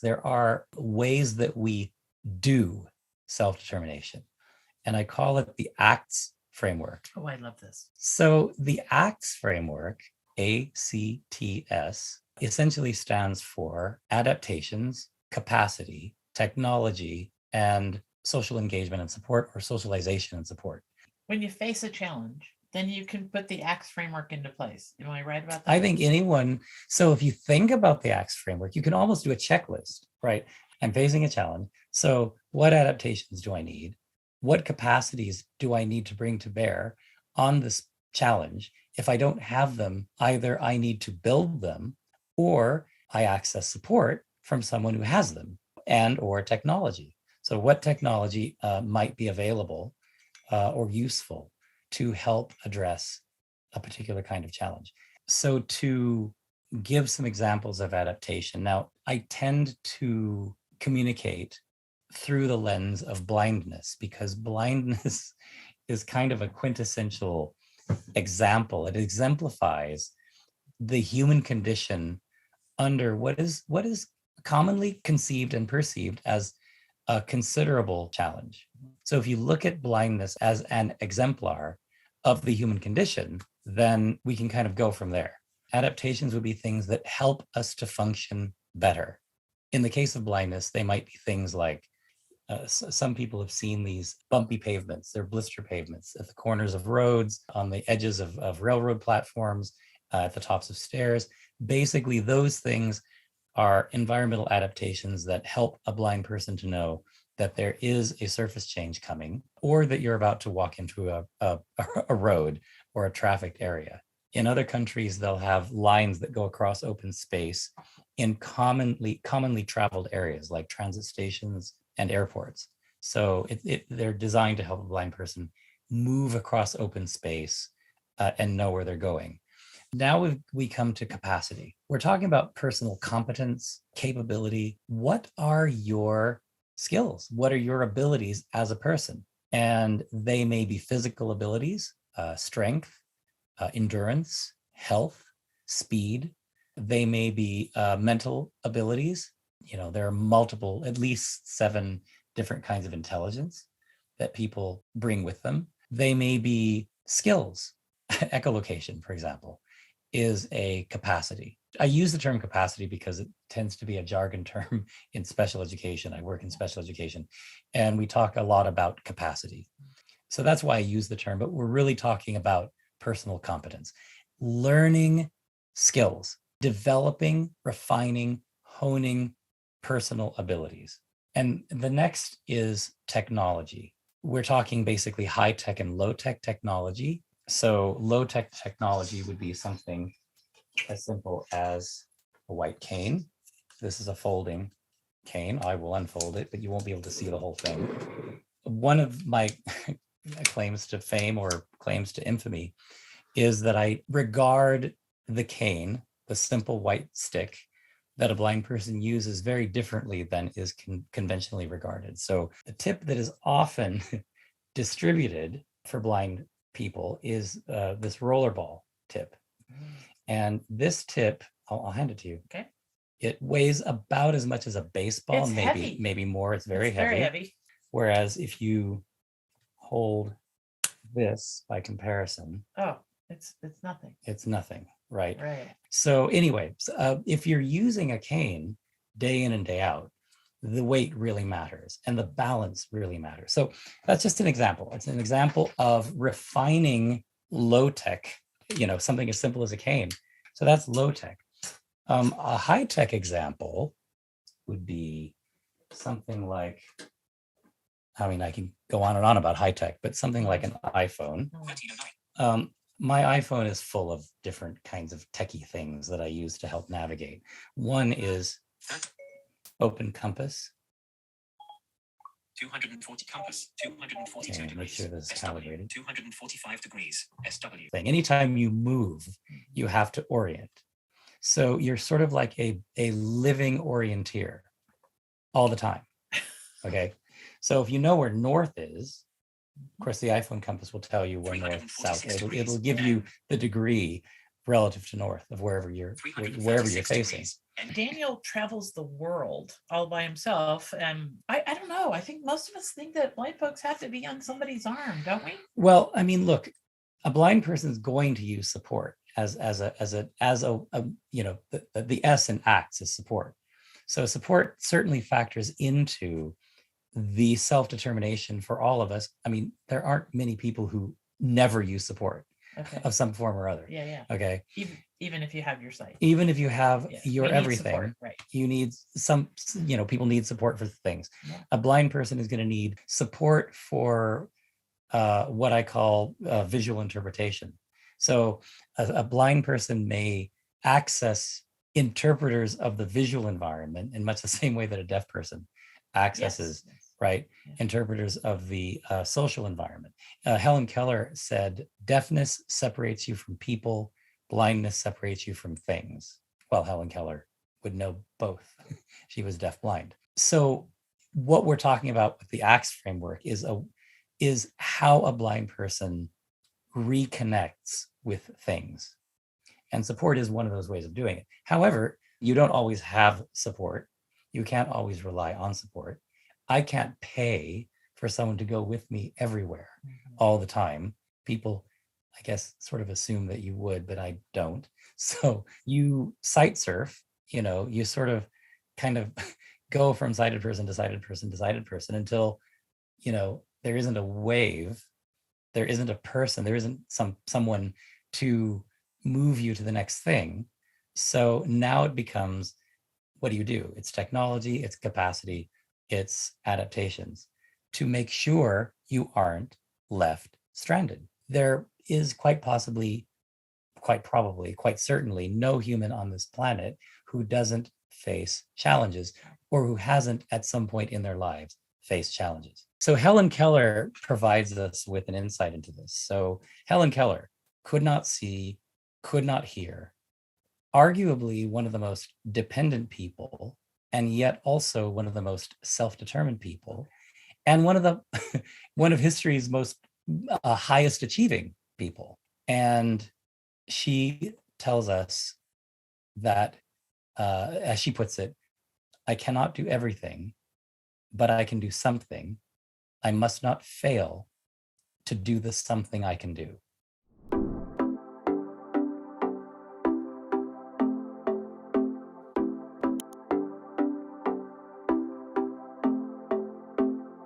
There are ways that we do self-determination, and I call it the ACTS framework. Oh, I love this. So the ACTS framework, ACTS, essentially stands for adaptations, capacity, technology, and social engagement and support, or socialization and support. When you face a challenge, then you can put the ACTS framework into place. Am I right about that? I think anyone, so if you think about the ACTS framework, you can almost do a checklist, right? I'm facing a challenge. So what adaptations do I need? What capacities do I need to bring to bear on this challenge? If I don't have them, either I need to build them or I access support from someone who has them, and or technology. So what technology might be available or useful to help address a particular kind of challenge? So to give some examples of adaptation, now I tend to communicate through the lens of blindness, because blindness is kind of a quintessential example. It exemplifies the human condition under what is commonly conceived and perceived as a considerable challenge. So if you look at blindness as an exemplar of the human condition, then we can kind of go from there. Adaptations would be things that help us to function better. In the case of blindness, they might be things like some people have seen these bumpy pavements. They're blister pavements at the corners of roads, on the edges of railroad platforms, at the tops of stairs. Basically, those things are environmental adaptations that help a blind person to know that there is a surface change coming, or that you're about to walk into a road or a trafficked area. In other countries, they'll have lines that go across open space in commonly traveled areas like transit stations and airports. So they're designed to help a blind person move across open space and know where they're going. Now we come to capacity. We're talking about personal competence, capability. What are your skills? What are your abilities as a person? And they may be physical abilities, strength, endurance, health, speed. They may be mental abilities. You know, there are multiple, at least 7 different kinds of intelligence that people bring with them. They may be skills. Echolocation, for example, is a capacity. I use the term capacity because it tends to be a jargon term in special education. I work in special education, and we talk a lot about capacity. So that's why I use the term, but we're really talking about personal competence, learning skills, developing, refining, honing personal abilities. And the next is technology. We're talking basically high tech and low tech technology. So low tech technology would be something as simple as a white cane. This is a folding cane. I will unfold it, but you won't be able to see the whole thing. One of my claims to fame or claims to infamy is that I regard the cane, the simple white stick that a blind person uses, very differently than is conventionally regarded. So the tip that is often distributed for blind people is this rollerball tip. And this tip, I'll hand it to you. Okay. It weighs about as much as a baseball, It's heavy. maybe more. It's very It's heavy. very heavy. Whereas if you hold this by comparison, Oh, it's nothing. it's nothing, right? Right. So anyway, if you're using a cane day in and day out, the weight really matters and the balance really matters. So that's just an example. It's an example of refining low tech, you know, something as simple as a cane. So that's low tech. A high tech example would be something like, I mean, I can go on and on about high tech, but something like an iPhone. My iPhone is full of different kinds of techie things that I use to help navigate. One is Open Compass. 240 compass, 242 Okay, degrees. make sure this is SW, calibrated. 245 degrees. SW. Anytime you move, you have to orient. So you're sort of like a living orienteer all the time. Okay. So if you know where north is, of course, the iPhone compass will tell you where north, south. It'll give you the degree relative to north of wherever you're facing. Daniel travels the world all by himself. And I don't know. I think most of us think that blind folks have to be on somebody's arm, don't we? Well, I mean, look, a blind person is going to use support as a you know, the S in acts is support. So support certainly factors into the self-determination for all of us. I mean, there aren't many people who never use support Okay. of some form or other. Yeah. Okay. Even if you have your sight. Even if you have Yes, your we need everything, support, right. you need some, you know, people need support for things. Yeah. A blind person is going to need support for what I call visual interpretation. So a blind person may access interpreters of the visual environment in much the same way that a deaf person accesses, Yes. right, Yeah. interpreters of the social environment. Helen Keller said, deafness separates you from people, blindness separates you from things. Well, Helen Keller would know both. She was deaf-blind. So what we're talking about with the ACTS framework is how a blind person reconnects with things. And support is one of those ways of doing it. However, you don't always have support. You can't always rely on support. I can't pay for someone to go with me everywhere all the time. People, I guess, sort of assume that you would, but I don't. So you sight surf, you know, you sort of kind of go from sighted person to sighted person to sighted person until, you know, there isn't a wave, there isn't a person, there isn't someone to move you to the next thing. So now it becomes, what do? It's technology, it's capacity, it's adaptations to make sure you aren't left stranded. There is quite possibly, quite probably, quite certainly no human on this planet who doesn't face challenges or who hasn't at some point in their lives faced challenges. So Helen Keller provides us with an insight into this. So Helen Keller could not see, could not hear, arguably one of the most dependent people, and yet also one of the most self-determined people, and one of the one of history's most highest achieving people. And she tells us that, as she puts it, I cannot do everything, but I can do something. I must not fail to do the something I can do.